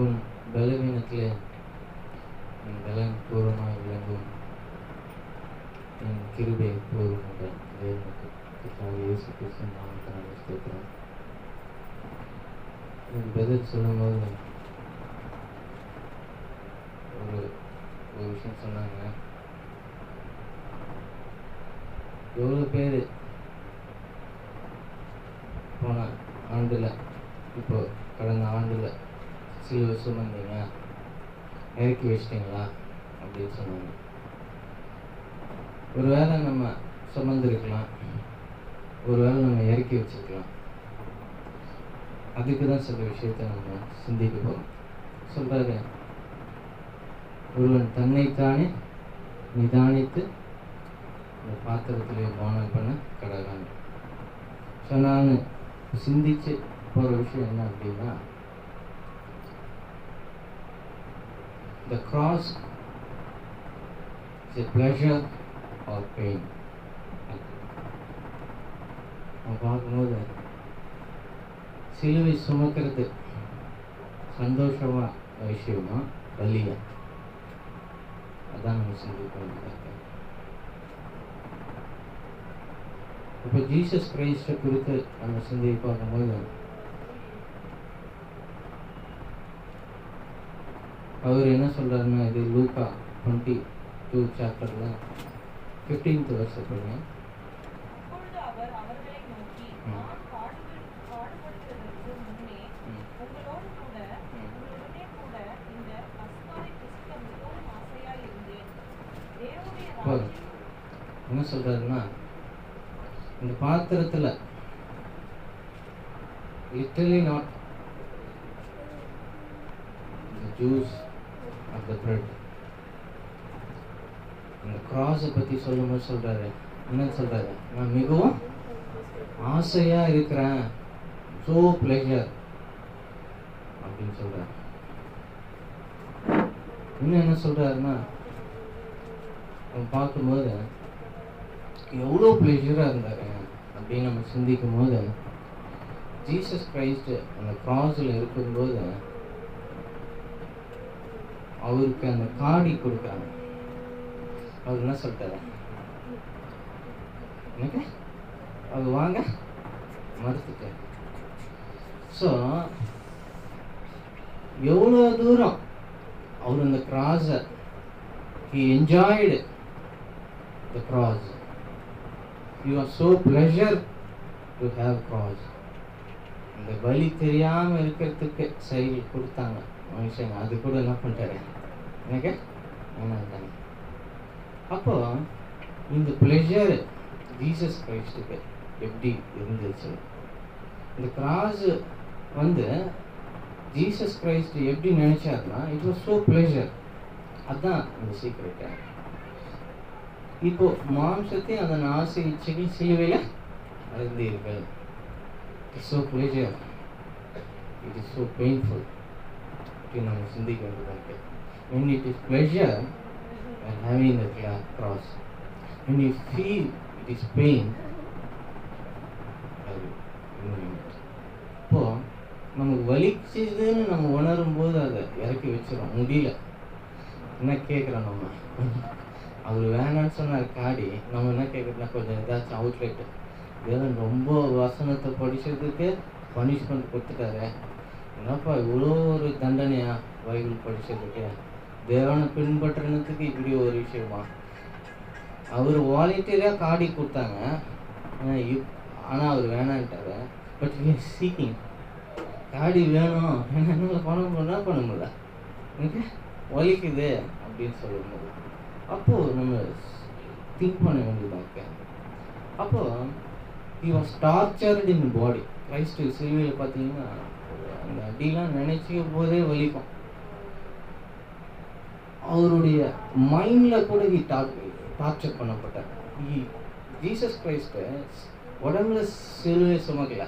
உன் பலவீனத்திலே என் பலன் பூர்வமாக விளங்கும். என் கிருபை பூர்வமாக தேவனுக்கு கர்த்தராகிய இயேசு கிறிஸ்து நாமத்தினாலே ஸ்தோத்திரம். எனக்கு பதில் சொல்லும்போது ஒரு விஷயம் சொன்னாங்க. எவ்வளோ பேர் போன ஆண்டில், இப்போ கடந்த ஆண்டில் சிலுவை சுமந்தீங்க, இறக்கி வச்சிட்டிங்களா அப்படின்னு சொன்னாங்க. ஒரு வேளை நம்ம சுமந்துருக்கலாம், ஒரு வேளை நம்ம இறக்கி வச்சிருக்கலாம். அதுக்கு தான் சில விஷயத்தை நம்ம சிந்திக்க போகிறோம். சொல்கிறாரு, ஒருவன் தன்னைத்தானே நிதானித்து இந்த பாத்திரத்திலே பானம் பண்ண கடவுள். ஸோ நான் சிந்திச்சு போகிற விஷயம் என்ன அப்படின்னா, the cross is a pleasure or pain. நம்ம பார்க்கும்போது சிலுவை சுமக்கிறது சந்தோஷமா விஷயமா வலியா, அதான் நம்ம சிந்திக்க. இப்போ ஜீசஸ் கிரைஸ்டை குறித்து நம்ம சிந்திக்க பார்க்கும்போது, அவர் என்ன சொல்றாருன்னா, இது லூக்கா 22 சாப்டர்ல 15th verse பண்ணுங்க. அப்பொழுது அவர் அவர்களை நோக்கி, நான் பாடுபடுவதற்கு முன்னே உங்களுடனே கூட இந்த பஸ்காவை புசிக்க மிகவும் ஆசையாய் இருந்தேன். தேவனுடைய ராஜ்யம் என்ன சொல்றாருன்னா, இந்த பாத்திரத்துல literally not the juice of the bread, இந்த கிராஸை பற்றி சொல்லும்போது சொல்கிறாரு, என்ன சொல்கிறாரு, நான் மிகவும் ஆசையாக இருக்கிறேன், ஸோ ப்ளஷர் அப்படின்னு சொல்கிறார். இன்னும் என்ன சொல்கிறாருன்னா, நம்ம பார்க்கும்போது எவ்வளோ ப்ளஷராக இருந்தார் அப்படின்னு நம்ம சிந்திக்கும் போது, ஜீசஸ் கிரைஸ்ட் அந்த கிராஸில் இருக்கும்போது அவருக்கு அந்த காடி கொடுக்குறாங்க. அவர் என்ன சொல்லிட்டாரு, எனக்கு அது வாங்க மறுத்துட்டார். ஸோ எவ்வளோ தூரம் அவர் அந்த கிராஸை he enjoyed the cross. You are so pleasure to have cross. இந்த வலி தெரியாமல் இருக்கிறதுக்கு செயல் கொடுத்தாங்க மனுஷங்க, அது கூட என்ன பண்ணிட்டாரு, எனக்கு வேணாட்டாங்க. அப்போ இந்த பிளஷர் ஜீசஸ் கிரைஸ்டுக்கு எப்படி இருந்துச்சு, இந்த கிராஸ் வந்து ஜீசஸ் கிரைஸ்ட் எப்படி நினைச்சாருன்னா, இட் வாஸ் ஸோ பிளஷர். அதுதான் இந்த சீக்ரெட்டு. இப்போ மாம்சத்தையும் அதன் ஆசை இச்சைகள் சிலுவையில் அறிந்தீர்கள். It's so pleasure, it is so painful அப்படின்னு நம்ம சிந்திக்க வேண்டியதாக இருக்கு. when it is pleasure and having the cross, when you feel it is pain, இப்போ நமக்கு வலிக்குதுன்னு நம்ம உணரும் போது அதை இறக்கி வச்சிடும், முடியல. என்ன கேட்குறோம் நம்ம, அவர் வேணான்னு சொன்னார் காடி, நம்ம என்ன கேட்குறோம்னா கொஞ்சம் ஏதாச்சும் அவுட்லெட்டு, இதெல்லாம் ரொம்ப வசனத்தை படிச்சதுக்கு பனிஷ்மெண்ட் கொடுத்துட்டாரு, என்னப்பா இவ்வளோ ஒரு தண்டனையா பைபிள் படிச்சதுக்கு, தேவனை பின்பற்றினதுக்கு இப்படி ஒரு விஷயமா. அவர் வாலண்டியராக காடி கொடுத்தாங்க, ஆனால் அவர் வேணான்ட்டாரு. பட் சீக்கிங் காடி வேணும், என்னால் பணம் பண்ணால் பண்ண முடியல, எனக்கு வலிக்குது அப்படின்னு சொல்லும்போது அப்போது நம்ம திங்க் பண்ண வேண்டியதாக இருக்கு. அப்போது he was tortured in body. Christ சிலுவையில் பார்த்தீங்கன்னா அந்த அடிலாம் நினைச்சிக்கும் போதே வலிக்கும். அவருடைய மைண்டில் கூட டார்ச்சர் பண்ணப்பட்டார். ஜீசஸ் கிரைஸ்ட்டு உடம்புல சிலுவை சுமக்கல,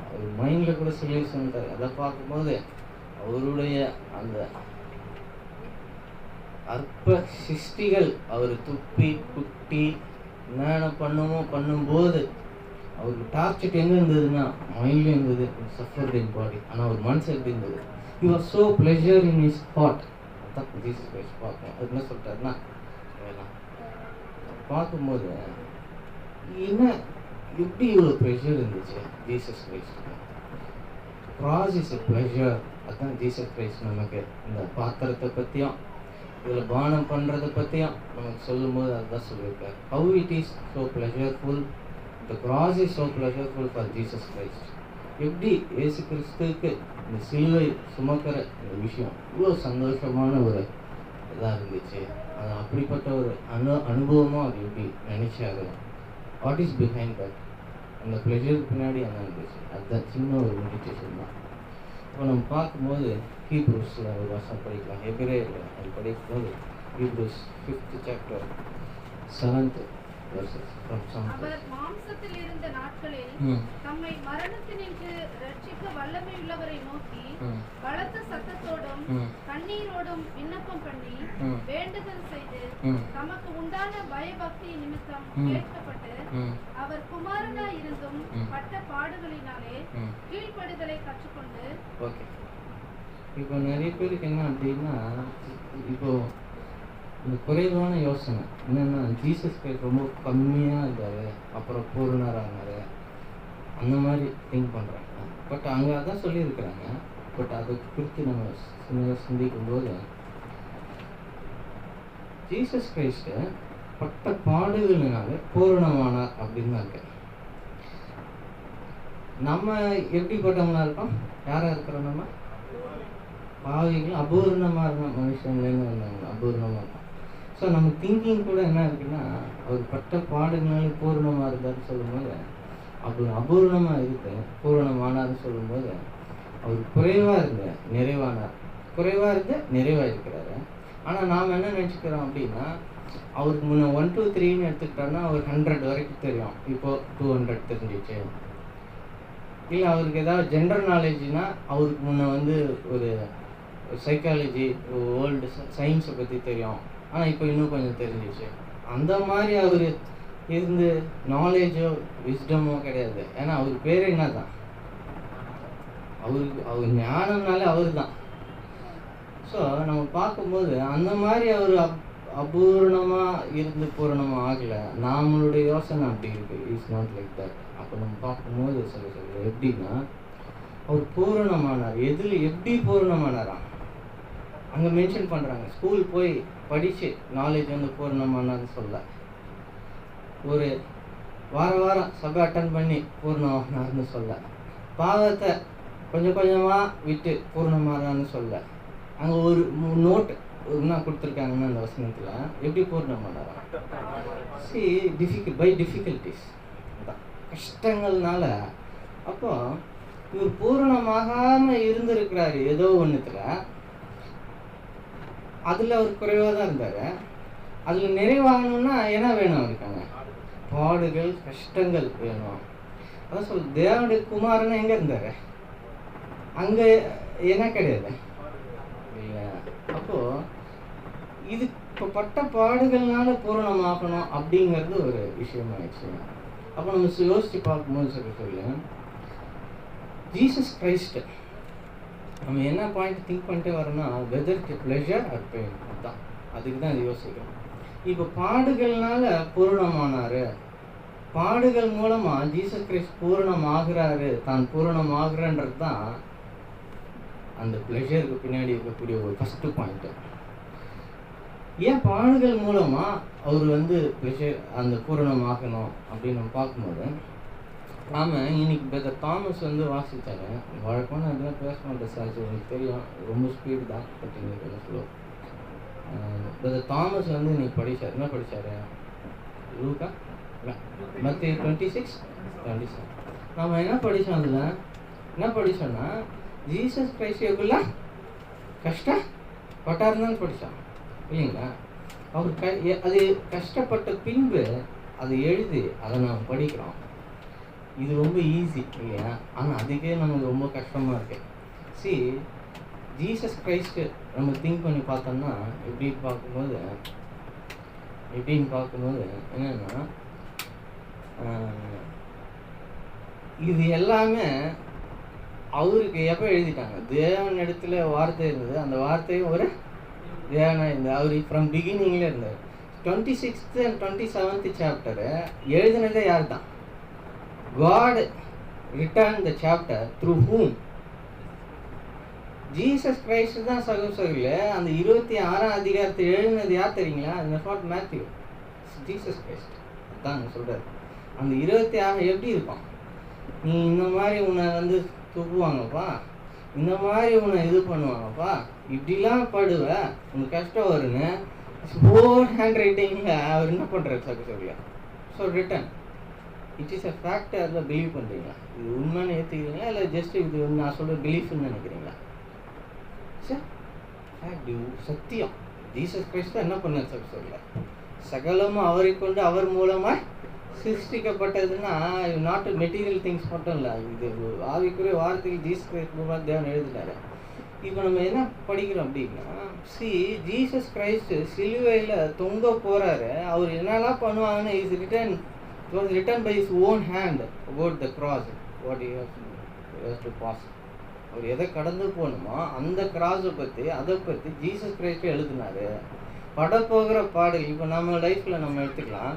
அவர் மைண்டில் கூட சிலுவை சுமத்தார். அதை பார்க்கும்போது அவருடைய அந்த அற்ப சிருஷ்டிகள் அவர் துப்பி குட்டி என்னென்ன பண்ணும்போது அவருக்கு டார்ச்சர் எங்கே இருந்ததுன்னா மைண்ட்லேயும் இருந்தது, சஃபர்ட் இன் பாடி. ஆனால் அவர் மனசு எப்படி இருந்தது, he was so pleasure in his heart. அதான் ஜீசஸ் கிரைஸ்ட் பார்க்கணும். அது என்ன சொல்லிட்டாருன்னா பார்க்கும்போது என்ன எப்படி இவ்வளோ ப்ரெஷர் இருந்துச்சு ஜீசஸ் கிரைஸ்டுக்கு. Cross is a pleasure. அதுதான் ஜீசஸ் கிரைஸ்ட் நமக்கு இந்த பாத்திரத்தை பற்றியும் இதில் பானம் பண்ணுறதை பற்றியும் நமக்கு சொல்லும்போது அதுதான் சொல்லியிருக்காரு. How it is so pleasureful, the cross is so pleasureful for Jesus Christ. எப்படி இயேசு கிறிஸ்துவுக்கு இந்த சிலுவை சுமக்கிற இந்த விஷயம் இவ்வளோ சந்தோஷமான ஒரு இதாக இருந்துச்சு. அது அப்படிப்பட்ட ஒரு அனுபவமாக அது எப்படி நினைச்சாரு, வாட் இஸ் பிஹைண்ட் தட், அந்த ப்ளஷருக்கு பின்னாடி அதான் இருந்துச்சு. அதுதான் சின்ன ஒரு மெடிடேஷன் தான். இப்போ நம்ம பார்க்கும்போது ஹீப்ரூஸில் ஒரு வருஷம் படிக்கலாம். எபிரேயரில் அது படிக்கும்போது Hebrews 5th chapter 7th verses from Psalm. அவர் மாம்சத்தில் இருந்த நாட்களில் தம்மை மரணத்தினின்று ரட்சிக்க வல்லமையுள்ளவரை நோக்கி பலத்த சத்தத்தோடும் கண்ணீரோடும் விண்ணப்பம் பண்ணி வேண்டுதல் செய்து தமக்கு உண்டான பயபக்தி நிமித்தம் கேட்கப்பட்டு அவர் குமாரனாய் இருந்தும் பட்ட பாடுகளினாலே கீழ்ப்படுதலை கற்றுக்கொண்டு. ஓகே, இப்போ நிறைய பேருக்கு என்ன அப்படின்னா, இப்போ இந்த குறைவான யோசனை என்னென்னா ஜீசஸ் கிரைஸ்ட் ரொம்ப கம்மியாக இருந்தார், அப்புறம் பூரணரானார், அந்த மாதிரி திங்க் பண்ணுறாங்க. பட் அங்கே அதான் சொல்லியிருக்கிறாங்க. பட் அதை குறித்து நம்ம சிந்திக்கும்போது ஜீசஸ் கிரைஸ்ட்டு பட்ட பாடுகளினால பூரணமானார் அப்படின்னு தான் இருக்கு. நம்ம எப்படிப்பட்டவங்களா இருக்கோம்? யாராக இருக்கிறோம்? நம்ம பாவிகள், அபூர்ணமாக இருந்த மனுஷன்லேருந்து வந்தாங்க, அபூர்ணமாக இருக்கும். ஸோ நம்ம திங்கிங் கூட என்ன இருக்குன்னா, அவர் பட்ட பாடுனால பூரணமாக இருந்தார்னு சொல்லும்போது அவர் அபூர்ணமாக இருக்கு பூரணமானார்னு சொல்லும்போது அவர் குறைவாக இருந்த நிறைவானார், குறைவாக இருந்த நிறைவாக இருக்கிறாரு. ஆனால் நாம் என்ன நினச்சிக்கிறோம் அப்படின்னா, அவருக்கு முன்னே 1 2 3ன்னு எடுத்துக்கிட்டோன்னா அவர் 100 வரைக்கும் தெரியும், இப்போது 200 தெரிஞ்சிச்சு. இல்லை அவருக்கு ஏதாவது ஜென்ரல் நாலேஜ்னா அவருக்கு முன்னே ஒரு சைக்காலஜி, வேர்ல்டு சயின்ஸை பற்றி தெரியும், ஆனால் இப்போ இன்னும் கொஞ்சம் தெரிஞ்சிச்சு. அந்த மாதிரி அவர் இருந்து நாலேஜோ விஸ்டமோ கிடையாது. ஏன்னா அவர் பேர் என்ன தான், அவர் ஞானம்னாலே அவர் தான். ஸோ நம்ம பார்க்கும்போது அந்த மாதிரி அவர் அபூர்ணமாக இருந்து பூரணமாக ஆகலை. நம்மளுடைய யோசனை அப்படி இருக்குது, இட்ஸ் நாட் லைக் தட். அப்போ நம்ம பார்க்கும்போது சொல்ல எப்படின்னா, அவர் பூரணமானார். எதில் எப்படி பூரணமானாராம் அங்கே மென்ஷன் பண்ணுறாங்க. ஸ்கூல் போய் படித்து நாலேஜ் பூரணமானார்னு சொல்ல, ஒரு வாரம் சபை அட்டன் பண்ணி பூர்ணமானார்னு சொல்ல, பாவத்தை கொஞ்சம் கொஞ்சமாக விட்டு பூர்ணமானார்னு சொல்ல, அங்கே ஒரு நோட் என்ன கொடுத்துருக்காங்கன்னா அந்த வசனத்தில் எப்படி பூர்ணமானாராம். டிஃபிகல்ட்டிஸ் கஷ்டங்கள்னால. அப்போ இவர் பூரணமாகாமல் இருந்திருக்கிறாரு ஏதோ ஒன்றுத்தில், அதில் அவர் குறைவாக தான் இருந்தார். அதில் நிறைவாகணும்னா என்ன வேணும் அவருக்காங்க? பாடுகள் கஷ்டங்கள் வேணும். அதான் தேவனுடைய குமாரன் எங்கே இருந்தார்? அங்கே என்ன கிடையாது இல்லை. அப்போது இது இப்போ பட்ட பாடுகள்னால பூரணமாகணும் அப்படிங்கிறது ஒரு விஷயமாயிடுச்சு. அப்போ நம்ம யோசித்து பார்க்கும்போது சொல்லி ஜீசஸ் கிரைஸ்ட் நம்ம என்ன பாயிண்ட் திங்க் பண்ணிட்டு வரோம்னா, வெதர் ப்ளஷர் ஆர் பெயின், அதுதான், அதுக்கு தான் இது யோசிக்கிறோம். இப்போ பாடுகள்னால பூரணமானார், பாடுகள் மூலமாக ஜீசஸ் கிரைஸ்ட் பூரணமாகிறாரு, தான் பூரணமாகிறன்றது தான் அந்த ப்ளஷருக்கு பின்னாடி இருக்கக்கூடிய ஒரு ஃபஸ்ட்டு பாயிண்ட்டு. ஏன் பாடுகள் மூலமாக அவர் ப்ளஷர் அந்த பூரணமாகணும் அப்படின்னு நம்ம பார்க்கும்போது, நாம் இன்னைக்கு பிரதர் தாமஸ் வாசித்தாரு. வழக்கமான அதெல்லாம் பேச மாட்டேன் சார், எனக்கு தெரியும் ரொம்ப ஸ்பீடு தான், பட் இன்னைக்கு என்ன சொல்லுவோம். பிரதர் தாமஸ் இன்னைக்கு படித்தார். என்ன படித்தார்? லூக்கா மத்தேயு 26:27. நம்ம என்ன படித்தோம்? அதில் என்ன படித்தோன்னா, ஜீசஸ் கிரைஸ்ட் எவ்வளோ கஷ்டப்பட்டாருன்னு படித்தோம் இல்லைங்களா? அவர் அது கஷ்டப்பட்ட பின்பு அதை எழுதி அதை நாம் படிக்கிறோம். இது ரொம்ப ஈஸி இல்லையா? ஆனால் அதுக்கே நமக்கு ரொம்ப கஷ்டமாக இருக்குது. ஜீசஸ் கிரைஸ்ட்டு நம்ம திங்க் பண்ணி பார்த்தோம்னா எப்படின்னு பார்க்கும்போது என்னென்னா, இது எல்லாமே அவருக்கு எப்போ எழுதிட்டாங்க, தேவன் இடத்துல வார்த்தை இருந்தது, அந்த வார்த்தையும் ஒரு தேவனாக இருந்தார். அவர் ஃப்ரம் பிகினிங்ல இருந்தார். 26th and 27th சாப்டரு எழுதினதே யார் தான்? God returned the chapter through whom? Jesus Christ தான் சகோதரர்களே. அந்த 26ஆம் அதிகாரத்தை எழுதினது யார் தெரியுங்களா? Not Matthew, Jesus Christ. அதான் சொல்றாரு. அந்த 26 எப்படி இருக்கும்? நீ இந்த மாதிரி உன்னை வந்து துப்புவாங்கப்பா, இந்த மாதிரி உன்னை இது பண்ணுவாங்கப்பா, இப்படிலாம் படுவ, உனக்கு கஷ்டம் வருன்னு ஓன் ஹேண்ட் ரைட்டிங்கில் அவர் என்ன பண்ணுறாரு சகோதரர்களே? So return it is a fact. அதில் பிலீவ் பண்ணுறீங்களா? இது உண்மைன்னு ஏற்றுக்கிறீங்களா, இல்லை ஜஸ்ட் இது நான் சொல்கிற பிலீஃப்னு நினைக்கிறீங்களா? சார் ஃபேக்ட், சத்தியம். ஜீசஸ் கிரைஸ்ட் தான் என்ன பண்ணார் சகோதரர்களே? சகலமும் அவரை கொண்டு அவர் மூலமாக சிருஷ்டிக்கப்பட்டதுன்னா நாட் மெட்டீரியல் திங்ஸ் மட்டும் இல்லை, இது ஆவிக்குரிய வார்த்தைக்கு ஜீசஸ் கிரைஸ்ட் மூலமாக தேவன் எழுதினாரு. இப்போ நம்ம என்ன படிக்கிறோம் அப்படின்னா, ஜீசஸ் கிரைஸ்ட் சிலுவையில் தொங்க போகிறாரு. அவர் என்னெல்லாம் பண்ணுவாங்கன்னு is written, it was written by his own hand about the cross what he has to pass. அவர் எதை கடந்து போகணுமோ அந்த கிராஸை பற்றி, அதை பற்றி ஜீசஸ் கிரைஸ்ட் எழுதினாரு. படப்போகிற பாடல் இப்போ நம்ம லைஃப்பில் நம்ம எடுத்துக்கலாம்.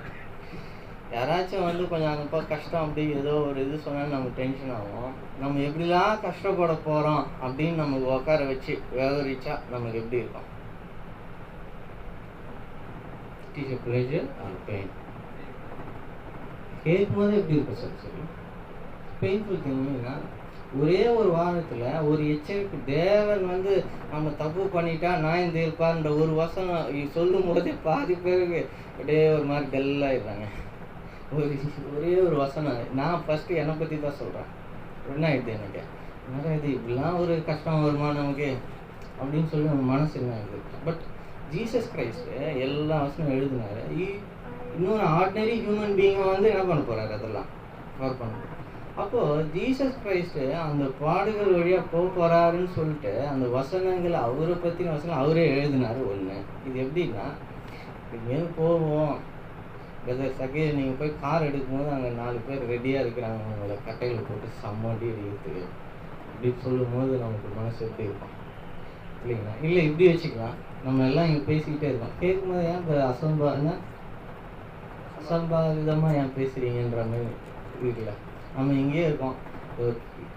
யாராச்சும் வந்து கொஞ்சம் அங்கப்பா கஷ்டம் அப்படி ஏதோ ஒரு இது சொன்னாலும் நமக்கு டென்ஷன் ஆகும். நம்ம எப்படிலாம் கஷ்டப்பட போகிறோம் அப்படின்னு நமக்கு உட்கார வச்சு விவரிச்சா நமக்கு எப்படி இருக்கும்? It is a pleasure or pain. கேட்கும் போது எப்படி இருக்கும் சார்? சொல்லி பெயின்ஃபுல் திங்னா ஒரே ஒரு வாரத்தில் ஒரு எச்சரிக்கை தேவன் வந்து நம்ம தப்பு பண்ணிட்டா நான் இருப்பான்ற ஒரு வசனம் சொல்லும் போதே பாதி பேருக்கு அப்படியே ஒரு மாதிரி டல்லாகிடுறாங்க. ஒரே ஒரு வசனம். நான் ஃபஸ்ட்டு என்னை பற்றி தான் சொல்கிறேன். என்ன ஆகிடுது எனக்கு, என்னடா இது இப்படிலாம் ஒரு கஷ்டம் வருமா நமக்கு அப்படின்னு சொல்லி நம்ம மனசு என்ன ஆகுது. பட் ஜீசஸ் கிரைஸ்ட்டு எல்லா வசனம் எழுதினாரு. இன்னொரு ஆர்டினரி ஹியூமன் பீங்கை வந்து என்ன பண்ண போகிறாரு, அதெல்லாம் கவர் பண்ண. அப்போது ஜீசஸ் கிரைஸ்ட்டு அந்த பாடுகள் வழியாக போக போகிறாருன்னு சொல்லிட்டு அந்த வசனங்களை அவரை பற்றின வசனம் அவரே எழுதினார் ஒன்று. இது எப்படின்னா, இனிமேல் போவோம் பிரதர் சகே, நீங்கள் போய் கார் எடுக்கும்போது அங்கே 4 பேர் ரெடியாக இருக்கிறாங்க அவங்கள கட்டையில் போட்டு செம்மடி அடிக்கிறதுக்கு அப்படின்னு சொல்லும் போது நமக்கு மனசு எப்படி இருக்கும் இல்லைங்களா? இல்லை இப்படி வச்சுக்கலாம், நம்ம எல்லாம் இங்கே பேசிக்கிட்டே இருக்கோம், கேட்கும்போது ஏன் இப்போ அசம்பாவிதமாக ஏன் பேசுகிறீங்கன்ற மாதிரி இருக்குல்ல. நம்ம இங்கேயே இருக்கோம்,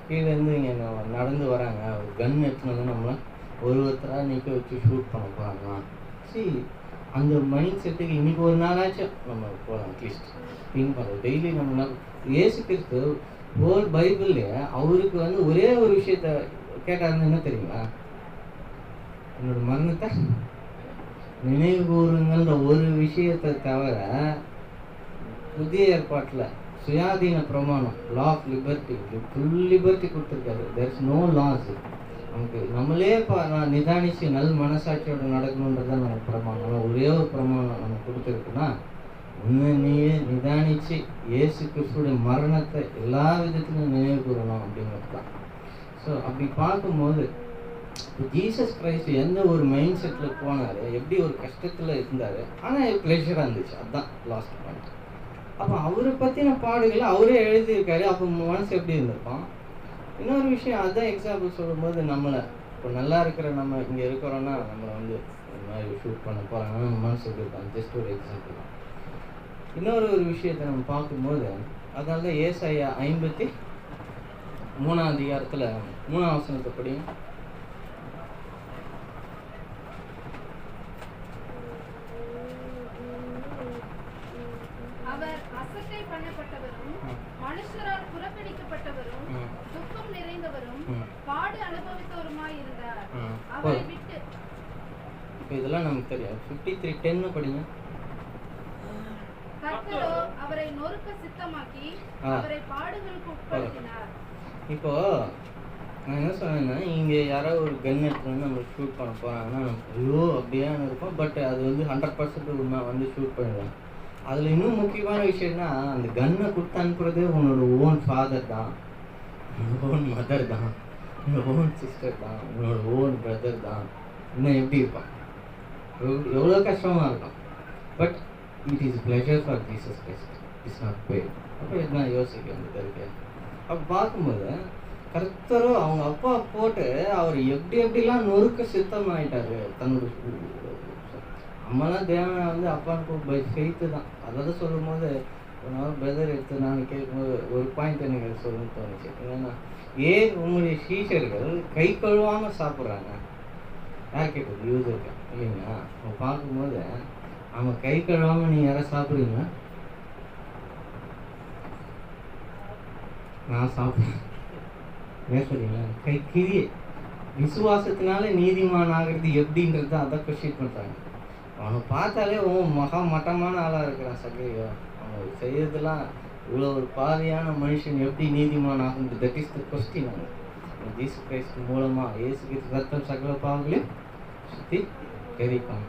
கீழேருந்து இங்கே நடந்து வராங்க, ஒரு கன் எடுத்துன்னு வந்து நம்மளை ஒருத்தராக நிற்க வச்சு ஷூட் பண்ண போகிறாங்க. சரி, அந்த மைண்ட் செட்டுக்கு இன்றைக்கி ஒரு நாளாச்சும் நம்ம போகலாம். அட்லீஸ்ட் திங்க் பண்ணுறோம் டெய்லி. நம்ம இயேசு கிறிஸ்து ஹோல் பைபிள்லேயே அவருக்கு வந்து ஒரே ஒரு விஷயத்த கேட்டாருன்னு என்ன தெரியுங்களா? என்னோட மரணத்தை நினைவு கூறுங்கன்ற ஒரு விஷயத்தை தவிர புதிய ஏற்பாட்டில் சுயாதீன பிரமாணம், law of liberty, full liberty கொடுத்துருக்காரு. There is no laws. நமக்கு நம்மளே நான் நிதானித்து நல் மனசாட்சியோட நடக்கணுன்றதான் நம்ம பிரமாணம். ஒரே ஒரு பிரமாணம் நம்ம கொடுத்துருக்குன்னா, உண்மையே நிதானித்து இயேசு கிறிஸ்துடைய மரணத்தை எல்லா விதத்திலும் நினைவு கூறணும் அப்படிங்கிறது தான். ஸோ அப்படி பார்க்கும்போது ஜீசஸ் கிரைஸ்ட் எந்த ஒரு மைண்ட் செட்டில் போனார், எப்படி ஒரு கஷ்டத்தில் இருந்தார், ஆனால் ப்ளஷராக இருந்துச்சு. அதுதான் லாஸ்ட் பாயிண்ட். அப்போ அவரை பற்றின பாடுகளை அவரே எழுதியிருக்காரு. அப்போ மனசு எப்படி இருந்திருப்பான்? இன்னொரு விஷயம், அதுதான் எக்ஸாம்பிள் சொல்லும்போது, நம்மளை இப்போ நல்லா இருக்கிற நம்ம இங்கே இருக்கிறோன்னா நம்மளை வந்து இந்த மாதிரி ஷூட் பண்ண போகிறாங்கன்னா நம்ம மனசு எப்படி இருப்பாங்க? ஜஸ்ட் ஒரு எக்ஸாம்பிள் தான். இன்னொரு ஒரு விஷயத்தை நம்ம பார்க்கும்போது, அதனால தான் ஏசாயா 53ஆம் அதிகாரத்தில் 3ஆம் வசனத்தை படிங்க. அவர் அசட்டை பண்ணப்பட்டவரும் மனுஷரால் புறக்கணிக்கப்பட்டவரும் துக்கம் நிறைந்தவரும் பாடு அனுபவித்தவருமாய் இருந்தார். அவரை விட்டு இப்போ இதெல்லாம் நமக்கு தெரியும். 53:10 படிங்க. கர்த்தரோ அவரை நொறுக்க சித்தமாக்கி அவரை பாடுகளுக்கு உட்படுத்தினார். இப்போ நான் என்ன சொன்னேன்னா, இங்கே யாராவது ஒரு கன் எடுத்து வந்து நம்ம ஷூட் பண்ண போகிறாங்கன்னா ஐயோ அப்படியான்னு இருக்கும். பட் அது வந்து 100% உண்மை வந்து ஷூட் பண்ணிடுவாங்க. அதில் இன்னும் முக்கியமான விஷயம்னா, அந்த கன்னை கொடுத்து அனுப்புறது உன்னோட ஓன் ஃபாதர் தான், உன்னோட ஓன் மதர் தான், உன்னோட ஓன் சிஸ்டர் தான், உன்னோட ஓன் பிரதர் தான். இன்னும் எப்படி இருப்பான்? எவ்வளோ கஷ்டமாக இருக்கும். But it is pleasure for Jesus Christ, it's not pain. அப்போ என்ன யோசிக்க வேண்டியது இருக்கு. அப்போ பார்க்கும்போது கர்த்தரோ அவங்க அப்பா போட்டு அவர் எப்படிலாம் நொறுக்க சித்தமாயிட்டாரு. தன்னோட நம்மளாம் தேவனை வந்து அப்பாவுக்கு பை ஃபெய்த்து தான். அதாவது சொல்லும் போது ஒரு நாள் பிரதர் எடுத்து நான் கேட்கும்போது ஒரு பாயிண்ட் எனக்கு சொல்லணும்னு தோணுச்சு. என்னன்னா, ஏன் உங்களுடைய சீஷர்கள் கை கழுவாமல் சாப்பிட்றாங்க? யார் கேட்டது? யூதருக்கு இல்லைங்களா? அவங்க பார்க்கும்போது அவங்க கை கழுவாமல் நீங்கள் யாராவது சாப்பிட்றீங்களா? நான் சாப்பிட்றேன். ஏன் சொல்றீங்களா? கை கிரியை விசுவாசத்தினால நீதிமான் ஆகிறது எப்படின்றது அதை கொஸ்டின் பண்ணுறாங்க. அவனை பார்த்தாலே மகா மட்டமான ஆளாக இருக்கிறான் சகையோ. அவன் செய்யறதுலாம் இவ்வளோ ஒரு பாவியான மனுஷன் எப்படி நீதிமான் ஆகுது? That is the question. அவங்க ஜீசஸ் கிரைஸ்ட் மூலமாக இயேசு ரத்தம் சகல பாவங்களையும் சுற்றி தெரிவிப்பாங்க.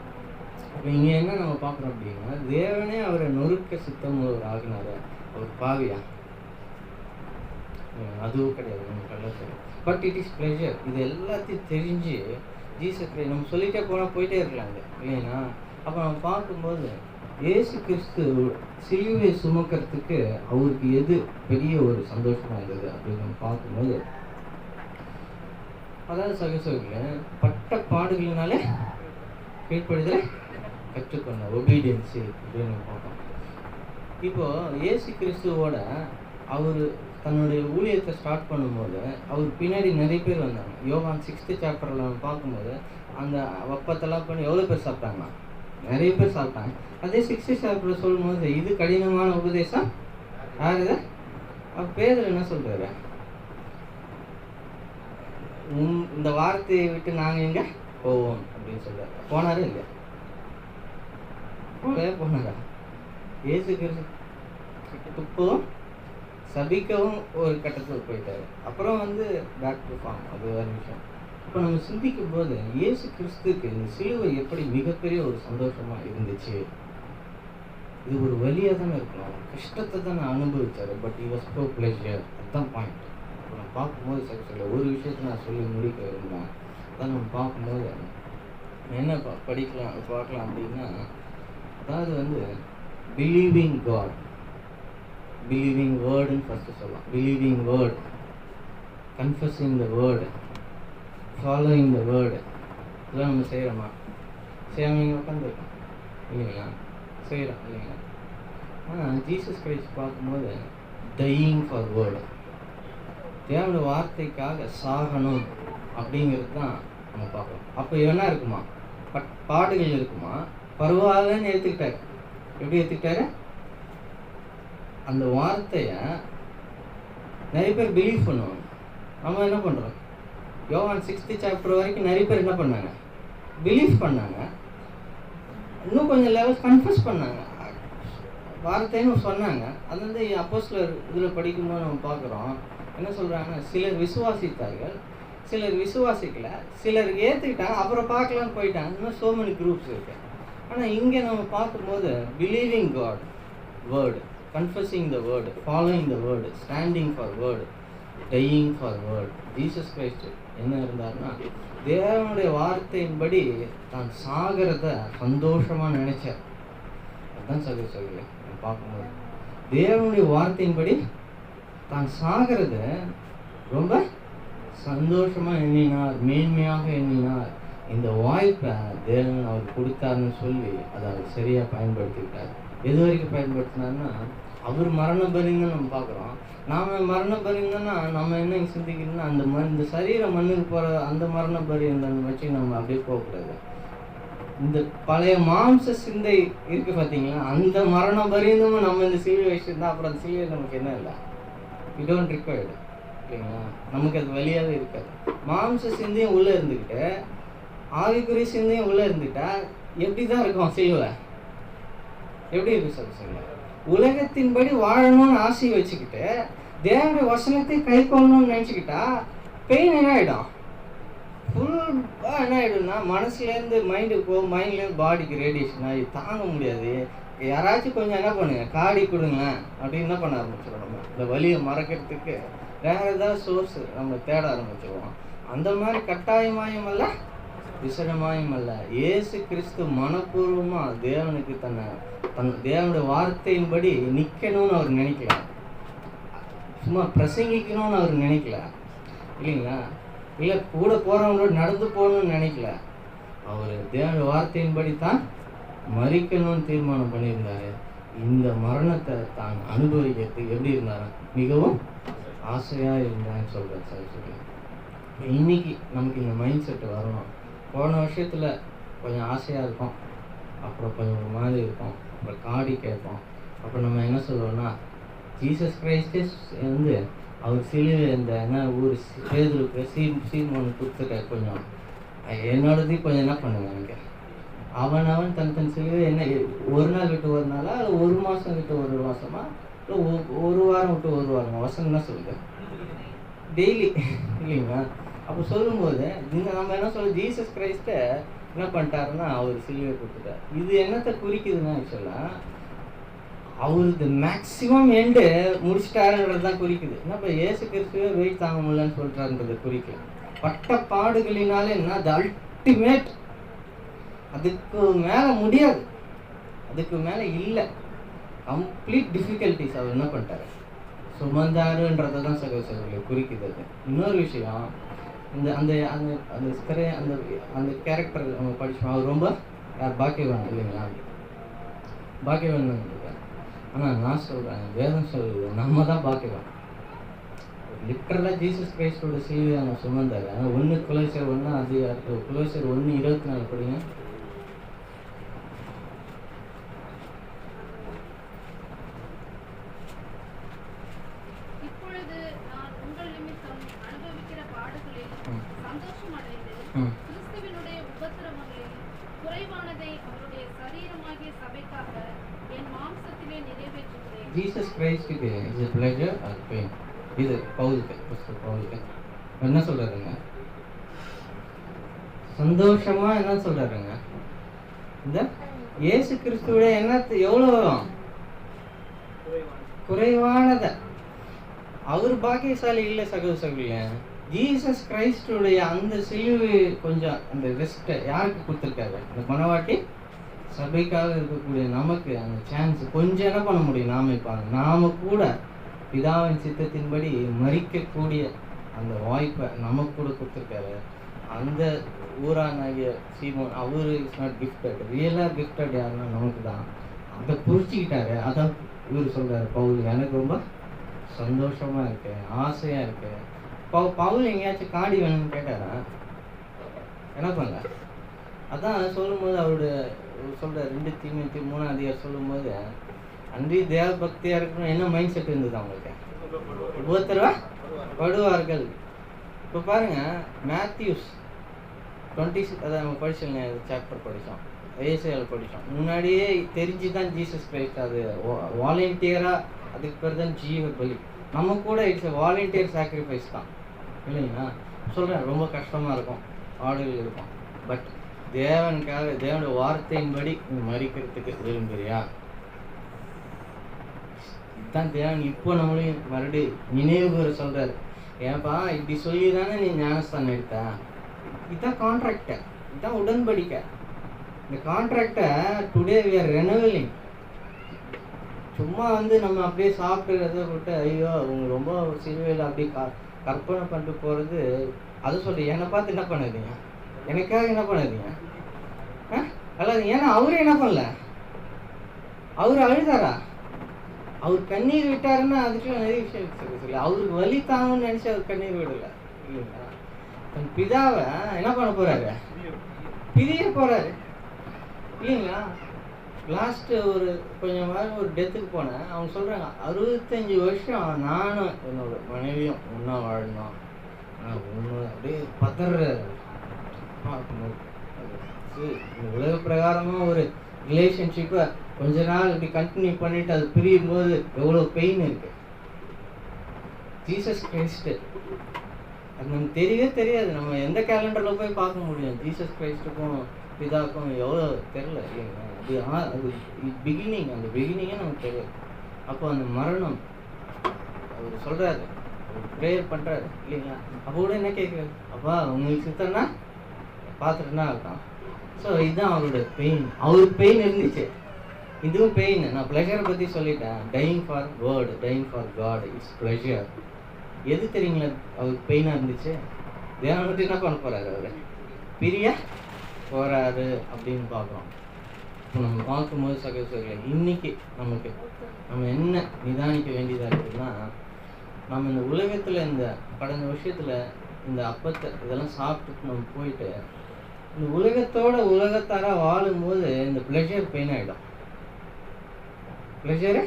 இப்போ இங்கே என்ன நம்ம பார்க்குறோம் அப்படின்னா, தேவனே அவரை நொறுக்க சித்தம் ஒரு ஆகினார். அவர் பாவியா? அதுவும் கிடையாது. நமக்கு நல்லா தெரியும். But it is pleasure. இது எல்லாத்தையும் தெரிஞ்சு ஜீசஸ் கிரைஸ்ட் நம்ம சொல்லிட்டே போனால் போயிட்டே இருக்கலாங்க இல்லைன்னா. அப்போ நம்ம பார்க்கும்போது இயேசு கிறிஸ்து சிலுவை சுமக்கிறதுக்கு அவருக்கு எது பெரிய ஒரு சந்தோஷமாக இருந்தது அப்படின்னு நம்ம பார்க்கும்போது, அதாவது சகோதரர்களே, பட்ட பாடுகளினாலே கீழ்ப்படுதலை கற்றுக்கொண்ட ஒபீடியன்ஸு அப்படின்னு நம்ம பார்ப்போம். இப்போது இயேசு கிறிஸ்துவோட அவர் தன்னுடைய ஊழியத்தை ஸ்டார்ட் பண்ணும்போது அவர் பின்னாடி நிறைய பேர் வந்தாங்க. யோவான் 6th chapterல நம்ம பார்க்கும்போது அந்த வப்பத்தெல்லாம் பண்ணி எவ்வளோ பேர் சாப்பிட்டாங்களா? நிறைய பேர் சாப்பிட்டாங்க. அதே 6th chapter சொல்லும்போது இது கடினமான உபதேசம் யாருது? அப்போ பேதர் என்ன சொல்கிறாரு? இந்த வார்த்தையை விட்டு நாங்கள் எங்கே போவோம் அப்படின்னு சொல்கிறார். போனாரே இல்லையா? போனாரா? இயேசு கிறிஸ்து துப்பவும் சபிக்கவும் ஒரு கட்டத்தில் போயிட்டாரு. அப்புறம் வந்து பேக் டு ஃபார்ம். அது வேறு விஷயம். இப்போ நம்ம சிந்திக்கும் போது இயேசு கிறிஸ்துக்கு இந்த சிலுவை எப்படி மிகப்பெரிய ஒரு சந்தோஷமாக இருந்துச்சு. இது ஒரு வழியாக தானே இருக்கலாம், கஷ்டத்தை தான் நான் அனுபவித்தார். But it was so pleasure. அதுதான் பாயிண்ட். இப்போ நம்ம பார்க்கும்போது சரி ஒரு விஷயத்தை நான் சொல்லி முடிக்க விரும்புகிறேன். அதான் நம்ம பார்க்கும்போது என்ன பார்க்கலாம் அப்படின்னா, அதாவது வந்து பிலீவிங் காட், பிலீவிங் வேர்டுன்னு ஃபஸ்ட்டு சொல்லலாம். Believing word, confusing the word, following the word, இதெல்லாம் நம்ம செய்கிறோமா? செய்யாமல் நீங்கள் உட்காந்துருக்கோம் இல்லைங்களா? செய்கிறோம் இல்லைங்களா? ஆனால் ஜீசஸ் கிரைஸ்ட் பார்க்கும்போது டையிங் ஃபார் வேர்டு, தேவனோட வார்த்தைக்காக சாகணும் அப்படிங்கிறது தான் நம்ம பார்க்குறோம். அப்போ என்ன இருக்குமா? பாடுகள் இருக்குமா? பரவாயில்லன்னு ஏற்றுக்கிட்டாரு. எப்படி ஏற்றுக்கிட்டாரு? அந்த வார்த்தையை நிறைய பேர் பிலீவ் பண்ணுவாங்க. நம்ம என்ன பண்ணுறோம்? யோவான் 6th chapter வரைக்கும் நிறைய பேர் என்ன பண்ணாங்க? பிலீவ் பண்ணாங்க. இன்னும் கொஞ்சம் லெவல் கன்ஃபஸ் பண்ணாங்க, வார்த்தைன்னு சொன்னாங்க. அது வந்து அப்போஸ்தலர் இதில் படிக்கும்போது நம்ம பார்க்குறோம். என்ன சொல்கிறாங்க? சிலர் விசுவாசித்தார்கள், சிலர் விசுவாசிக்கல, சிலர் ஏற்றுக்கிட்டாங்க, அப்புறம் பார்க்கலான்னு போயிட்டாங்க. இன்னும் சோ மெனி குரூப்ஸ் இருக்கு. ஆனால் இங்கே நம்ம பார்க்கும்போது believing God word, confusing the word, following the word, standing for word, dying for word. Jesus Christ என்ன இருந்தார்னா, தேவனுடைய வார்த்தையின்படி தான் சாகிறத சந்தோஷமாக நினைச்சார். அதுதான் சொல்லி பார்க்கும்போது தேவனுடைய வார்த்தையின்படி தான் சாகிறத ரொம்ப சந்தோஷமாக எண்ணினார், மேன்மையாக எண்ணினார். இந்த வாய்ப்பை தேவன் அவர் கொடுத்தாருன்னு சொல்லி அதை அவர் சரியாக பயன்படுத்திக்கிட்டார். எது வரைக்கும் பயன்படுத்தினார்னா, அவர் மரண பரிந்தம் நம்ம பார்க்குறோம். நாம் மரண பரிந்தம்னா நம்ம என்ன சிந்திக்கணும்னா, அந்த இந்த சரீர மண்ணுக்கு போகிற அந்த மரண பரிந்தம் வச்சு நம்ம அப்படியே போகக்கூடாது. இந்த பழைய மாம்ச சிந்தை இருக்குது பார்த்தீங்களா, அந்த மரண பரிந்தமும் நம்ம இந்த சிலுவை வச்சுருந்தா அப்புறம் அந்த சிலுவை நமக்கு என்ன இல்லை, வி டோன்ட் ரிக்வயர்டு இல்லைங்களா? நமக்கு அது வழியாகவே இருக்காது. மாம்ச சிந்தையும் உள்ளே இருந்துக்கிட்டு ஆவிக்குரிய சிந்தையும் உள்ளே இருந்துட்டா எப்படி தான் இருக்கும் சிலுவை? எப்படி இருக்கு சொல்லுங்க? உலகத்தின்படி வாழணும்னு ஆசை வச்சுக்கிட்டு தேவனுடைய வசனத்தை கை கொள்ளணும்னு நினச்சிக்கிட்டா பெயின் என்ன ஆகிடும்? ஃபுல்லாக என்ன ஆகிடும்னா மனசுலேருந்து மைண்டுக்கு போகும், மைண்ட்லேருந்து பாடிக்கு ரேடியேஷன் ஆகி தாங்க முடியாது. யாராச்சும் கொஞ்சம் என்ன பண்ணுங்க, காடி கொடுங்களேன் அப்படின்னு என்ன பண்ண ஆரம்பிச்சிடும். நம்ம இந்த வலியை மறக்கிறதுக்கு வேறு ஏதாவது சோர்ஸ் நம்ம தேட ஆரம்பிச்சிடுவோம். அந்த மாதிரி கட்டாயமாயும் அல்ல, விசனமாயும் அல்ல. இயேசு கிறிஸ்து மனப்பூர்வமாக தேவனுக்கு தேவனுடைய வார்த்தையின்படி நிற்கணும்னு அவர் நினைக்கல, சும்மா பிரசங்கிக்கணும்னு அவர் நினைக்கல. இல்லைங்களா? இல்லை கூட போகிறவங்களோட நடந்து போகணும்னு நினைக்கல. அவர் தேவனுடைய வார்த்தையின்படி தான் மரிக்கணும்னு தீர்மானம் பண்ணியிருந்தாரு. இந்த மரணத்தை தான் அனுபவிக்கிறதுக்கு எப்படி இருந்தாரு? மிகவும் ஆசையாக இருந்தான்னு சொல்கிறார் சார். சொல்லி இன்னைக்கு நமக்கு இந்த மைண்ட் செட்டு வரணும். போன வருஷத்தில் கொஞ்சம் ஆசையாக இருக்கும், அப்புறம் கொஞ்சம் ஒரு மாதிரி இருக்கும், அப்புறம் காடி கேட்போம். அப்புறம் நம்ம என்ன சொல்லுவோம்னா, ஜீசஸ் கிரைஸ்டே வந்து அவர் சிலுவை இந்த என்ன ஊர் பேதுருக்கு சீமோனு கொடுத்துட்ட கொஞ்சம் என்னோடது கொஞ்சம் என்ன பண்ணுவேன் எனக்கு. அவன் தன் சிலுவை என்ன ஒரு நாள் விட்டு ஒரு நாளா, இல்லை ஒரு மாதம் விட்டு ஒரு மாதமா, இல்லை ஒரு வாரம் விட்டு ஒரு வாரமா? வசனம் என்ன சொல்லுங்க? டெய்லி இல்லைங்களா? அப்போ சொல்லும்போது நம்ம என்ன சொல்ல, ஜீசஸ் கிரைஸ்ட்டை என்ன பண்ணிட்டாருன்னா அவர் சிலுவை கொடுத்துட்டார். இது என்னத்தை குறிக்குதுன்னா, ஆக்சுவலாக அவருக்கு மேக்சிமம் எண்டு முடிச்சிட்டாருன்றது தான் குறிக்குது. என்ன இப்போ இயேசு கிறிஸ்துவே வெயிட் தாங்க முடியலன்னு சொல்லிட்டாருன்றது குறிக்கல. பட்ட பாடுகளினாலே என்ன, அது அல்டிமேட், அதுக்கு மேலே முடியாது, அதுக்கு மேலே இல்லை, கம்ப்ளீட் டிஃபிகல்ட்டிஸ் அவர் என்ன பண்ணிட்டாரு, சுமந்தாருன்றதை தான் சகோதரர்களை குறிக்குது. அது இன்னொரு விஷயம், இந்த அந்த அந்த அந்த அந்த அந்த கேரக்டர் நம்ம படித்தோம். அவர் ரொம்ப பாக்கியவான் இல்லைங்களா? பாக்கியவான் இருக்கார். ஆனால் நான் சொல்கிறேன், வேதம் சொல்லுது நம்ம தான் பாக்கியவான். லிட்டரலாக ஜீசஸ் கிரைஸ்டோட சிலுவை அவங்க சுமந்தாரு. ஆனால் 1 கொலோசியர் 1 அது கொலோசியர் 1:24 படிங்க. இப்பொழுது நான் உங்கள் நிமித்தம் அனுபவிக்கிற பாடுகளில் சந்தோஷம் அடைந்து கிறிஸ்துவினுடைய உபத்திரவங்களில் குறைவானதை அவருடைய சரீரமாகிய சபைக்காக என் மாம்சத்திலே நிறைவேற்றுகிறேன். ஜீசஸ் கிரைஸ்டுக்கு is a pleasure or pain? இது பவுலுக்கு என்ன சொல்றாருங்க? சந்தோஷமா என்ன சொல்றாருங்க? இந்த இயேசு கிறிஸ்துவோட எண்ணத்து எவ்வளவு வரும்? குறைவானத. அவர் பாக்கியசாலி இல்லை சகோதரர்களே. ஜீசஸ் கிரைஸ்டுடைய அந்த சிலுவை கொஞ்சம் அந்த ரெஸ்ட்டை யாருக்கு கொடுத்துருக்காரு? அந்த மனவாட்டி சபைக்காக இருக்கக்கூடிய நமக்கு அந்த சான்ஸ் கொஞ்சம் என்ன பண்ண முடியும்? நாம இப்போ நாம கூட பிதாவின் சித்தத்தின்படி மரிக்கக்கூடிய அந்த வாய்ப்பை நமக்கு கூட கொடுத்துருக்காரு. அந்த ஊரானாகிய சீமோன், அவரு இஸ் நாட் கிஃப்டட், ரியலாக கிஃப்டட் யாருன்னா நமக்கு தான். அதை புரிச்சுக்கிட்டாரு. அதான் இவர் சொல்றாரு, பவுல் எனக்கு ரொம்ப சந்தோஷமா இருக்கு, ஆசையா இருக்கு. பவுல் எங்கேயாச்சும் காடி வேணும்னு கேட்டாரா? என்ன பண்ணல. அதான் சொல்லும்போது அவருடைய சொல்ற 2 தீமோத்தேயு 3 சொல்லும்போது, அன்றி தேவ பக்தியா இருக்கணும் என்ன மைண்ட் செட் இருந்தது அவங்களுக்கு? உபத்திரவப்படுவார்கள். இப்போ பாருங்க, மேத்யூஸ் 26 அதை நம்ம படிச்சோம், சாப்டர் படித்தோம், ஏசாயாவில் படித்தோம். முன்னாடியே தெரிஞ்சு தான் ஜீசஸ் கிரைஸ்ட் அது வாலண்டியராக, அதுக்கு பேர் தான் ஜீவ பலி. நம்ம கூட இட்ஸ் வாலண்டியர் சாக்ரிஃபைஸ் தான் இல்லைங்களா? சொல்கிறேன், ரொம்ப கஷ்டமாக இருக்கும், ஆடுகள் இருக்கும். பட் தேவனுக்காக தேவனுடைய வார்த்தையின்படி நீ மறிக்கிறதுக்கு விரும்புறியா? இதுதான் தேவன் இப்போ நம்மளையும் மறுபடியும் நினைவு கூற சொல்கிறார். ஏன்ப்பா இப்படி சொல்லி தானே நீ ஞானஸ்தானம் எடுத்த? இதுதான் கான்ட்ராக்டை, இதுதான் உடன்படிக்கை. இந்த கான்ட்ராக்டை டுடே வி ஆர் ரெனவலிங். சும்மா நம்ம அப்படியே சாப்பிட்றத விட்டு ஐயோ அவங்க ரொம்ப சிலுவையில் அப்படியே கற்பனை பண்ணிட்டு போகிறது. அதை சொல்கிறேன், என்னை பார்த்து என்ன பண்ணாதீங்க, எனக்காக என்ன பண்ணாதீங்க அல்லாது. ஏன்னா அவரு என்ன பண்ணல, அவரு அழுதாரா? அவர் கண்ணீர் விட்டாருன்னா அதுக்கெல்லாம் நிறைய விஷயம் சொல்லி அவருக்கு வலி தாங்கன்னு நினச்சி அவர் கண்ணீர் விடலை இல்லைங்களா? தன் பிதாவை என்ன பண்ண போறாரு? பிரிய போறாரு இல்லைங்களா? லாஸ்ட் ஒரு கொஞ்சம் வாரம் ஒரு டெத்துக்கு போனேன். அவங்க சொல்றாங்க 65 வருஷம் நானும் என்னோட மனைவியும் ஒன்றா வாழணும், ஒன்று அப்படியே பதற. உலக பிரகாரமாக ஒரு ரிலேஷன்ஷிப்பை கொஞ்ச நாள் இப்படி கண்டினியூ பண்ணிட்டு அது பிரியும் போது எவ்வளோ பெயின் இருக்கு. ஜீசஸ் கிரைஸ்ட் அது நமக்கு தெரியவே தெரியாது. நம்ம எந்த கேலண்டரில் போய் பார்க்க முடியும் ஜீசஸ் கிரைஸ்டுக்கும் பிதாக்கும் எவ்வளோ தெரில இல்லைங்களா? அது பிகினிங், அந்த பிகினிங்கே நமக்கு தெரியாது. அப்போ அந்த மரணம் அவர் சொல்கிறாரு, அவர் ப்ரேயர் பண்ணுறாரு இல்லைங்களா? அப்போ கூட என்ன கேட்குறாரு, அப்பா உங்களுக்கு சித்தம்னா பார்த்துட்டுனா இருக்கான். ஸோ இதுதான் அவரோட பெயின். அவருக்கு பெயின் இருந்துச்சு, இதுவும் பெயின். நான் ப்ளஷரை பற்றி சொல்லிட்டேன். Dying for word, dying for God it's pleasure. எது தெரியுங்களா அவருக்கு பெயினாக இருந்துச்சு? தேவன் என்ன பண்ண போகிறாரு? அவர் பிரிய போகிறாரு அப்படின்னு பார்க்குறோம். இப்போ நம்ம பார்க்கும்போது சகோதரர்களே, இன்னைக்கு நம்ம என்ன நிதானிக்க வேண்டியதாக இருக்குதுன்னா, நம்ம இந்த உலகத்தில் இந்த கடந்த வருஷத்தில் இந்த அப்பத்தை இதெல்லாம் சாப்பிட்டு நம்ம போயிட்டு இந்த உலகத்தாராக வாழும்போது இந்த ப்ளஷர் பெயின் ஆகிடும். ப்ளஷரு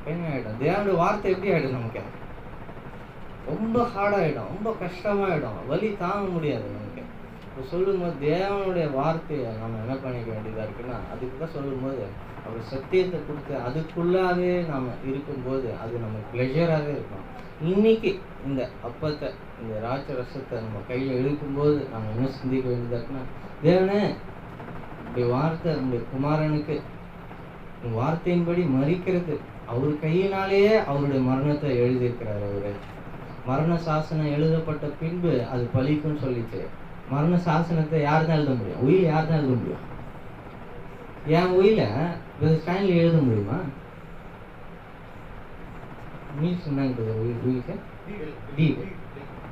பெயின் ஆகிடும். தேவனுடைய வார்த்தை எப்படி ஆகிடும்? நமக்கு ரொம்ப ஹார்டாகிடும், ரொம்ப கஷ்டமாகிடும், வலி தாங்க முடியாது நமக்கு. இப்போ சொல்லும்போது தேவனுடைய வார்த்தையை நம்ம என்ன பண்ணிக்க வேண்டியதாக இருக்குன்னா, அதுக்கு தான் சொல்லும்போது அவர் சத்தியத்தை கொடுத்து அதுக்குள்ளாகவே நாம் இருக்கும்போது அது நம்ம ப்ளஷராகவே இருக்கும். இன்னைக்கு இந்த அப்பத்தை, இந்த ராட்ச ரசத்தை நம்ம கையில் எடுக்கும்போது நம்ம என்ன சிந்திக்க வேண்டியதாக இருக்குன்னா, தேவனே இப்படி வார்த்தை நம்முடைய குமாரனுக்கு வார்த்தையின்படி மறிக்கிறது, அவர் கையினாலேயே அவருடைய மரணத்தை எழுதியிருக்கிறார். அவரு மரண சாசனம் எழுதப்பட்ட பின்பு அது பலிக்கும்னு சொல்லிச்சு. மரண சாசனத்தை யார் தான் எழுத முடியும்? உயிர் யார் தான் எழுத முடியும்? என் உயில ஸ்டாண்டில் எழுத முடியுமா? மீன்ஸ் என்னங்க உயிருக்கு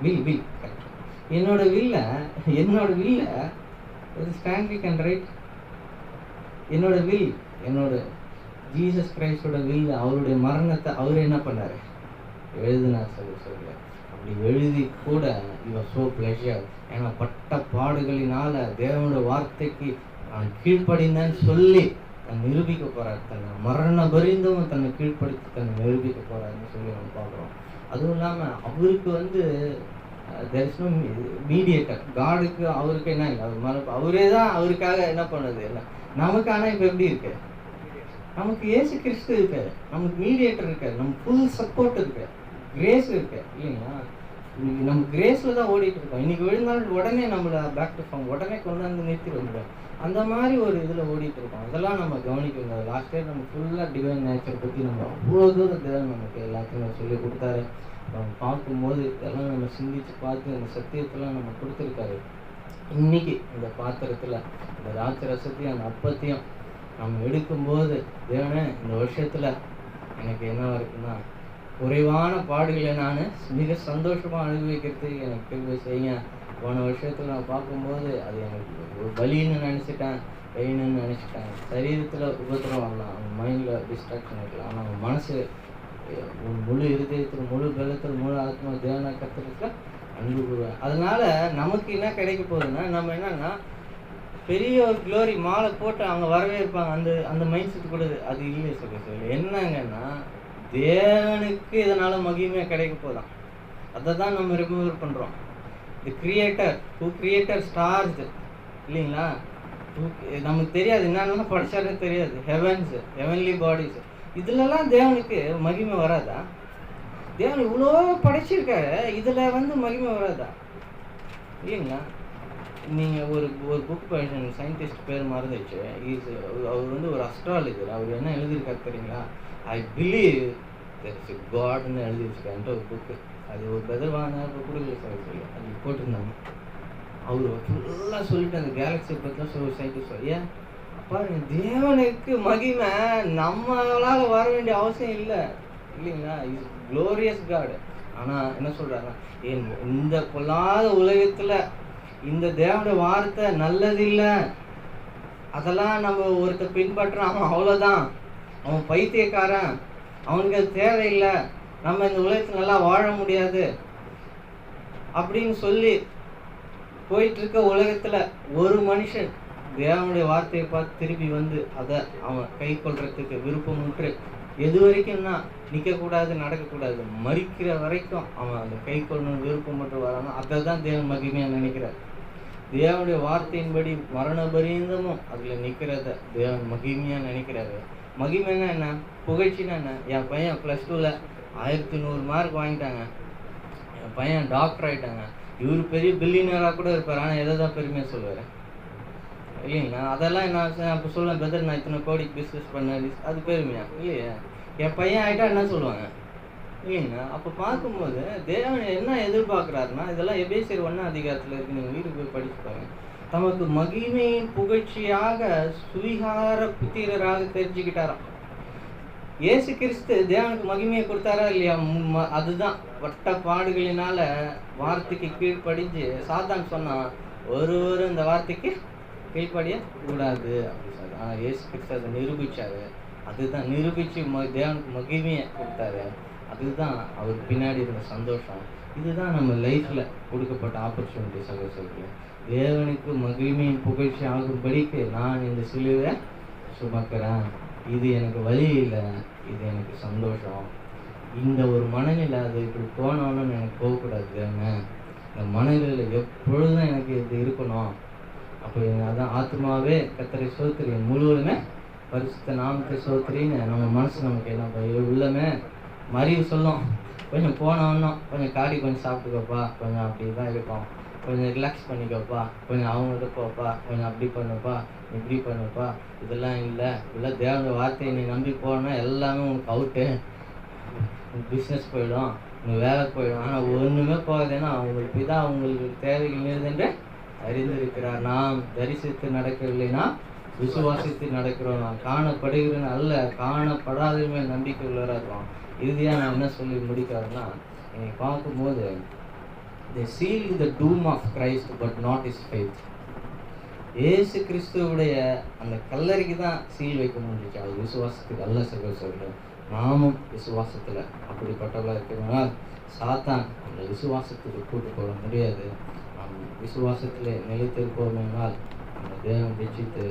வில் என்னோட வில்ல ஸ்டான்லி கேன் ரைட். என்னோட ஜீசஸ் கிரைஸ்டோட வில், அவருடைய மரணத்தை அவர் என்ன பண்ணாரு? எழுதினார். சொல்ல அப்படி எழுதி கூட இவர் சோ பிளஷர். ஏன்னா பட்ட பாடுகளினால தேவனுடைய வார்த்தைக்கு நான் கீழ்ப்படிந்தேன்னு சொல்லி தன்னை நிரூபிக்க போறார். தன்னை மரண பரிந்தும் தன்னை கீழ்ப்படுத்தி தன்னை நிரூபிக்க போறாருன்னு சொல்லி நம்ம பார்க்குறோம். அதுவும் இல்லாமல் அவருக்கு there is no மீடியேட்டர். காடுக்கு அவருக்கு என்ன இல்லை, அவரே தான் அவருக்காக என்ன பண்ணுது இல்லை நமக்கு. ஆனால் இப்போ எப்படி இருக்கு? நமக்கு இயேசு கிறிஸ்து இருக்காரு, நமக்கு மீடியேட்டர் இருக்காரு, நமக்கு ஃபுல் சப்போர்ட் இருக்கு, கிரேஸ் இருக்கு இல்லைங்களா? நம்ம கிரேஸில் தான் ஓடிட்டு இருக்கோம். இன்னைக்கு விழுந்தாலும் உடனே நம்மளை பேக் டு ஃபார்ம் உடனே கொண்டு வந்து நிறுத்தி வந்துடும். அந்த மாதிரி ஒரு இதில் ஓடிட்டு இருக்கோம். அதெல்லாம் நம்ம கவனிக்கணும். லாஸ்ட் இயர் நம்ம ஃபுல்லாக டிவைன் நேச்சர் பற்றி நம்ம அவ்வளோ தூரம் தேவை நமக்கு எல்லாத்தையும் சொல்லி கொடுத்தாரு. நம்ம பார்க்கும்போது இதெல்லாம் நம்ம சிந்திச்சு பார்த்து இந்த சத்தியத்தெல்லாம் நம்ம கொடுத்துருக்காரு. இன்னைக்கு இந்த பாத்திரத்தில் இந்த ராத்திர ரசத்தையும் அந்த அப்பத்தையும் நம்ம எடுக்கும்போது, தேவனே இந்த வருஷத்தில் எனக்கு என்ன இருக்குன்னா, குறைவான பாடுகளை நான் மிக சந்தோஷமாக அனுபவிக்கிறதுக்கு எனக்கு கிருபை செய்யுங்க. போன வருஷத்தில் நான் பார்க்கும்போது அது எனக்கு ஒரு பலின்னு நினச்சிட்டேன், பெயின்னு நினச்சிட்டேன். சரீரத்தில் உபத்திரம் வரலாம், அவன் மைண்டில் டிஸ்ட்ராக்ஷன் இருக்கலாம், ஆனால் அவன் மனசு முழு இருதயத்தில் முழு பலத்தில் முழு ஆத்மா தேவனை கற்றுக்கிறதுல அன்பு கூறுவேன். அதனால நமக்கு என்ன கிடைக்க போகுதுன்னா, நம்ம என்னன்னா பெரிய ஒரு க்ளோரி மாலை போட்டு அவங்க வரவே இருப்பாங்க. அந்த மைண்ட் செட் கூட அது இல்லை. சொல்லி என்னங்கன்னா, தேவனுக்கு இதனால மகிமையாக கிடைக்க போதான். அதை தான் நம்ம ரிமெம்பர் பண்ணுறோம். தி கிரியேட்டர் ஹூ கிரியேட்டர் ஸ்டார்ஸ் இல்லைங்களா? நமக்கு தெரியாது என்னென்னலாம் படித்தாலும் தெரியாது. ஹெவன்லி பாடிஸ் இதுலலாம் தேவனுக்கு மகிமை வராதா? தேவன் இவ்வளோ படைச்சிருக்காரு, இதில் மகிமை வராதா? இல்லைங்களா? நீங்கள் ஒரு புக் படிச்ச சயின்டிஸ்ட் பேர் மறந்துச்சு. அவர் ஒரு அஸ்ட்ராலஜர். அவர் என்ன எழுதியிருக்காரு தெரியுங்களா? ஐ பிலீவ் there's a காட்னு எழுதி வச்சுருக்காருன்ட்டு ஒரு புக்கு. அது ஒரு பெதர்வான கொடுக்கல சொல்லி அது போட்டிருந்தாங்க. அவர் ஃபுல்லாக சொல்லிட்டு அந்த கேலக்ஸி பற்றிலாம் சயின்டிஸ்ட் ஏன் பாருங்க, தேவனுக்கு மகிமை நம்மளால் வர வேண்டிய அவசியம் இல்லை இல்லைங்களா? Is glorious God. ஆனால் என்ன சொல்கிறாங்க, இந்த பொல்லாத உலகத்தில் இந்த தேவனுடைய வார்த்தை நல்லதில்லை, அதெல்லாம் நம்ம ஒருத்தர் பின்பற்றான், அவன் அவ்வளோதான், அவன் பைத்தியக்காரன், அவனுக்கு அது தேவையில்லை, நம்ம இந்த உலகத்தில் நல்லா வாழ முடியாது அப்படின்னு சொல்லி போயிட்டு இருக்க உலகத்தில் ஒரு மனுஷன் தேவனுடைய வார்த்தையை பார்த்து திரும்பி அதை அவன் கை கொள்றதுக்கு விருப்பமுற்று எது வரைக்கும்னா நிற்கக்கூடாது, நடக்கக்கூடாது, மறிக்கிற வரைக்கும் அவன் அந்த கை கொள்ளணும் விருப்பமுற்று வரானோ அதை தான் தேவன் மகிமையாக நினைக்கிறார். தேவனுடைய வார்த்தையின்படி மரண பரியந்தமும் அதில் நிற்கிறத தேவன் மகிமையாக நினைக்கிறாரு. மகிமைன்னா என்ன, புகழ்ச்சின்னா என்ன? என் பையன் +2ல் 1100 மார்க் வாங்கிட்டாங்க, என் பையன் டாக்டர் ஆகிட்டாங்க, இவர் பெரிய பில்லியனராக கூட இருப்பார், ஆனால் எதை தான் பெருமையாக சொல்லுவார் இல்லைங்களா? அதெல்லாம் நான் இப்போ சொல்லுவேன், பிரதர் நான் இத்தனை கோடிக்கு பிஸ்னஸ் பண்ண, அது பெருமையா இல்லையா? என் பையன் ஆகிட்டா என்ன சொல்லுவாங்க இல்லைங்களா? அப்போ பார்க்கும்போது தேவன் என்ன எதிர்பார்க்குறாருன்னா, இதெல்லாம் எபேசியர் 1 அதிகாரத்தில் இருக்கு, நீங்கள் வீட்டுக்கு போய் படிச்சுப்பாங்க. தமக்கு மகிமையின் புகழ்ச்சியாக சுவிகார புத்திரராக தெரிஞ்சுக்கிட்டாராம். இயேசு கிறிஸ்து தேவனுக்கு மகிமையை கொடுத்தாரா இல்லையா? அதுதான் வட்ட பாடுகளினால வார்த்தைக்கு கீழ்ப்படிஞ்சு சாத்தான் சொன்னான், ஒருவரும் இந்த வார்த்தைக்கு கீழ்ப்படிய கூடாது அப்படி சொல்லி. ஆனால் இயேசு கிறிஸ்து அதை நிரூபிச்சாரு. அதுதான் நிரூபிச்சு தேவனுக்கு மகிமையை கொடுத்தாரு. அதுதான் அவருக்கு பின்னாடி இருந்த சந்தோஷம். இதுதான் நம்ம லைஃப்ல கொடுக்கப்பட்ட ஆப்பர்ச்சுனிட்டி. சகோதரர்களே, தேவனுக்கு மகிமையின் புகழ்ச்சி ஆகும்படிக்கு நான் இந்த சிலுவை சுமக்கிறேன். இது எனக்கு வழி இல்லை, இது எனக்கு சந்தோஷம். இந்த ஒரு மனநிலை அது இப்படி போனோன்னு எனக்கு போகக்கூடாது. தேவன் இந்த மனநிலை எப்பொழுதும் எனக்கு இது இருக்கணும். அப்போ அதான் ஆத்மாவே கர்த்தரை சோத்திரி, முழுவதுமே பரிசுத்த நாமத்தை சோத்திரின்னு நம்ம மனசு நமக்கு என்ன உள்ளமே மறிவு சொல்லும். கொஞ்சம் போனோன்னும் கொஞ்சம் காடி கொஞ்சம் சாப்பிட்டுக்கப்பா, கொஞ்சம் அப்படி தான் இருக்கும், கொஞ்சம் ரிலாக்ஸ் பண்ணிக்கப்பா, கொஞ்சம் அவங்கள்ட்ட போப்பா, கொஞ்சம் அப்படி பண்ணுப்பா, இப்படி பண்ணுப்பா. இதெல்லாம் இல்லை, இதெல்லாம் தேவனுடைய வார்த்தையை நீ நம்பி போனா எல்லாமே உனக்கு அவுட்டு. உங்கள் பிஸ்னஸ் போயிடும், உங்கள் வேலை போயிடும். ஆனால் ஒன்றுமே போகாதுன்னா அவங்களுக்கு பிதா அவங்களுக்கு தேவைகள் நேர்ந்தென்று அறிந்திருக்கிறார். நாம் தரிசித்து நடக்கவில்லைன்னா விசுவாசித்து நடக்கிறோம். நான் காணப்படுகிறேன்னு அல்ல, காணப்படாததுமே நம்பிக்கை உள்ளவராக இருக்கிறோம். இறுதியாக நான் என்ன சொல்லி முடிக்கிறேன்னா, என்னை பார்க்கும்போது they seal in the doom of Christ but not his faith. இயேசு கிறிஸ்துவுடைய அந்த கல்லறைக்கு தான் சீல் வைக்க முடிஞ்சிச்சு, அது விசுவாசத்துக்கு அல்ல. சகோதரர்களே, நாமும் விசுவாசத்தில் அப்படிப்பட்டவர்களாக இருக்கிறதுனால் சாத்தான் அந்த விசுவாசத்துக்கு கூட்டு போக முடியாது. நாம் விசுவாசத்தில் நிலைத்திருப்போம் என்றால் அந்த தேவன் வெச்சித்து